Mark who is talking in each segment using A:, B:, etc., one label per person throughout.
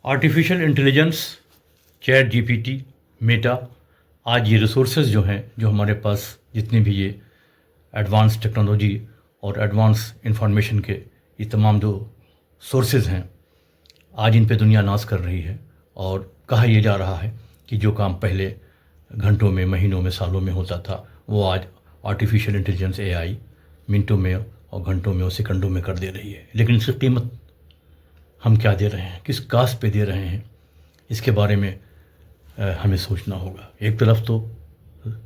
A: Artificial intelligence, chat GPT, Meta, आज ये resources जो हैं, जो हमारे पास जितनी भी ये एडवांस टेक्नोलॉजी और एडवांस इंफॉर्मेशन के ये तमाम जो सोर्सेज हैं, आज इन पे दुनिया नाज कर रही है। और कहा यह जा रहा है कि जो काम पहले घंटों में, महीनों में, सालों में होता था, वो आज आर्टिफिशियल इंटेलिजेंस एआई मिनटों में और घंटों में और सेकंडों में कर दे रही है। लेकिन इसकी कीमत हम क्या दे रहे हैं, किस कास्ट पे दे रहे हैं, इसके बारे में हमें सोचना होगा। एक तरफ तो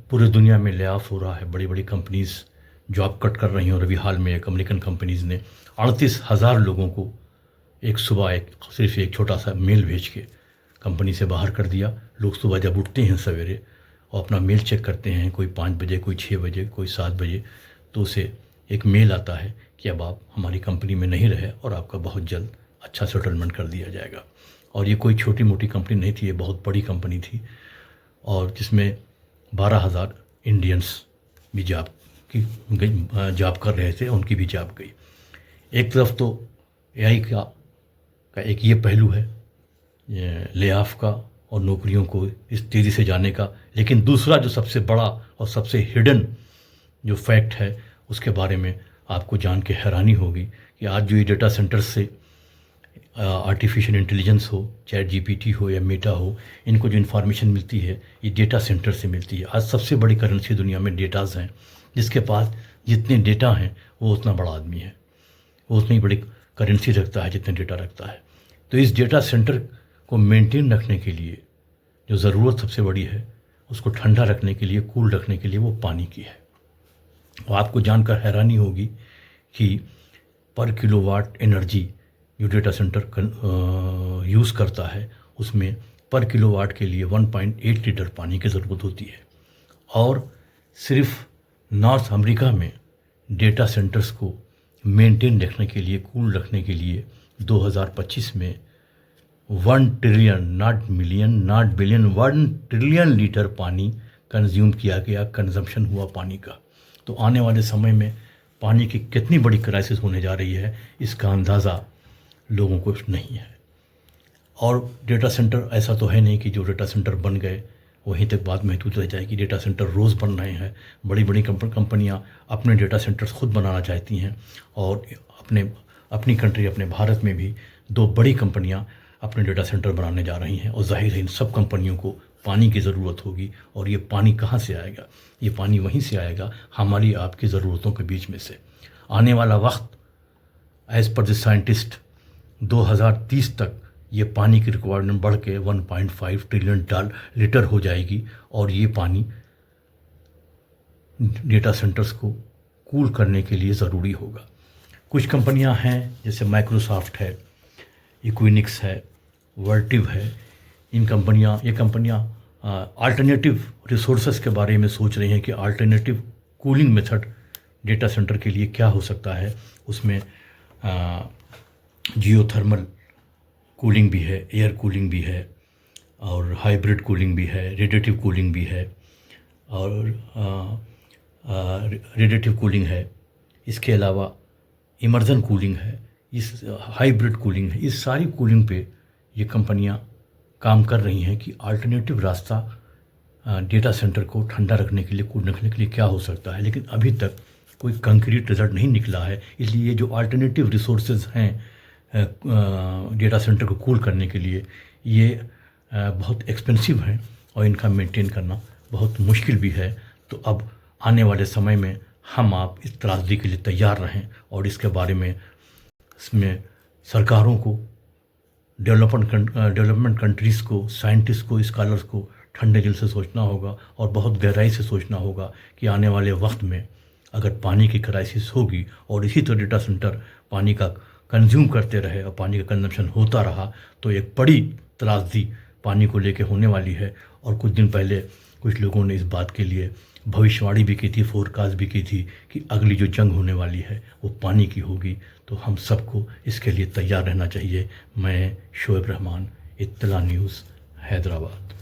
A: पूरी दुनिया में ले ऑफ हो रहा है, बड़ी बड़ी कंपनीज़ जॉब कट कर रही हैं। और अभी हाल में एक अमेरिकन कंपनीज़ ने 38,000 लोगों को एक सुबह सिर्फ एक छोटा सा मेल भेज के कंपनी से बाहर कर दिया। लोग सुबह जब उठते हैं सवेरे और अपना मेल चेक करते हैं, कोई 5 बजे, कोई 6 बजे, कोई 7 बजे, तो उसे एक मेल आता है कि अब आप हमारी कंपनी में नहीं रहे और आपका बहुत जल्द अच्छा सेटलमेंट कर दिया जाएगा। और ये कोई छोटी मोटी कंपनी नहीं थी, ये बहुत बड़ी कंपनी थी, और जिसमें 12,000 इंडियंस भी जॉब कर रहे थे, उनकी भी जॉब गई। एक तरफ तो एआई का एक ये पहलू है ले ऑफ का और नौकरियों को इस तेज़ी से जाने का, लेकिन दूसरा जो सबसे बड़ा और सबसे हिडन जो फैक्ट है, उसके बारे में आपको जान के हैरानी होगी कि आज जो ये डेटा सेंटर्स से आर्टिफिशियल इंटेलिजेंस हो, चैट जीपीटी हो या मेटा हो, इनको जो इन्फॉर्मेशन मिलती है ये डेटा सेंटर से मिलती है। आज सबसे बड़ी करेंसी दुनिया में डेटाज़ हैं। जिसके पास जितने डेटा हैं वो उतना बड़ा आदमी है, वो उतनी बड़ी करेंसी रखता है जितने डेटा रखता है। तो इस डेटा सेंटर को मेंटेन रखने के लिए जो ज़रूरत सबसे बड़ी है, उसको ठंडा रखने के लिए, कूल रखने के लिए, वो पानी की है। और आपको जानकर हैरानी होगी कि पर किलोवाट एनर्जी जो डेटा सेंटर यूज़ करता है, उसमें पर किलोवाट के लिए 1.8 लीटर पानी की ज़रूरत होती है। और सिर्फ नॉर्थ अमेरिका में डेटा सेंटर्स को मेंटेन रखने के लिए, कूल रखने के लिए 2025 में 1 trillion, not million, not billion, 1 trillion litre पानी कंज्यूम किया गया, कंजम्पशन हुआ पानी का। तो आने वाले समय में पानी की कितनी बड़ी क्राइसिस होने जा रही है, इसका अंदाज़ा लोगों को नहीं है। और डेटा सेंटर ऐसा तो है नहीं कि जो डेटा सेंटर बन गए वहीं तक बात महदूद रह जाएगी। डेटा सेंटर रोज़ बन रहे हैं। बड़ी बड़ी कंपनियां अपने डेटा सेंटर्स खुद बनाना चाहती हैं, और अपनी कंट्री, अपने भारत में भी 2 बड़ी कंपनियां अपने डेटा सेंटर बनाने जा रही हैं। और जाहिर है इन सब कंपनियों को पानी की ज़रूरत होगी। और ये पानी कहाँ से आएगा? ये पानी वहीं से आएगा, हमारी आपकी ज़रूरतों के बीच में से। आने वाला वक्त एज़ पर द साइंटिस्ट 2030 तक ये पानी की रिक्वायरमेंट बढ़ के 1.5 ट्रिलियन लीटर हो जाएगी। और ये पानी डेटा सेंटर्स को कूल करने के लिए ज़रूरी होगा। कुछ कंपनियां हैं जैसे माइक्रोसॉफ्ट है, इक्विनिक्स है, वर्टिव है। ये कंपनियां अल्टरनेटिव रिसोर्सेज के बारे में सोच रही हैं कि alternative cooling method data centre के लिए क्या हो सकता है। उसमें जियोथर्मल कूलिंग भी है, एयर कूलिंग भी है, और हाइब्रिड कूलिंग भी है, रेडिएटिव कूलिंग भी है, और रेडिएटिव कूलिंग है। इसके अलावा इमर्जन कूलिंग है, इस हाइब्रिड कूलिंग है। इस सारी कूलिंग पे ये कंपनियां काम कर रही हैं कि अल्टरनेटिव रास्ता डेटा सेंटर को ठंडा रखने के लिए, कूल रखने के लिए क्या हो सकता है। लेकिन अभी तक कोई कंक्रीट रिजल्ट नहीं निकला है। इसलिए ये जो अल्टरनेटिव रिसोर्सेज हैं डेटा सेंटर को कूल करने के लिए, ये बहुत एक्सपेंसिव हैं और इनका मेंटेन करना बहुत मुश्किल भी है। तो अब आने वाले समय में हम आप इस त्रासदी के लिए तैयार रहें, और इसके बारे में इसमें सरकारों को, डेवलपमेंट कंट्रीज़ को, साइंटिस्ट को, स्कॉलर्स को ठंडे दिल से सोचना होगा और बहुत गहराई से सोचना होगा कि आने वाले वक्त में अगर पानी की क्राइसिस होगी और इसी तरह डेटा सेंटर पानी का कंज्यूम करते रहे और पानी का कंजम्पशन होता रहा, तो एक बड़ी त्रासदी पानी को लेके होने वाली है। और कुछ दिन पहले कुछ लोगों ने इस बात के लिए भविष्यवाणी भी की थी, फोरकास्ट भी की थी कि अगली जो जंग होने वाली है वो पानी की होगी। तो हम सबको इसके लिए तैयार रहना चाहिए। मैं शोएब रहमान, इत्तला न्यूज़, हैदराबाद।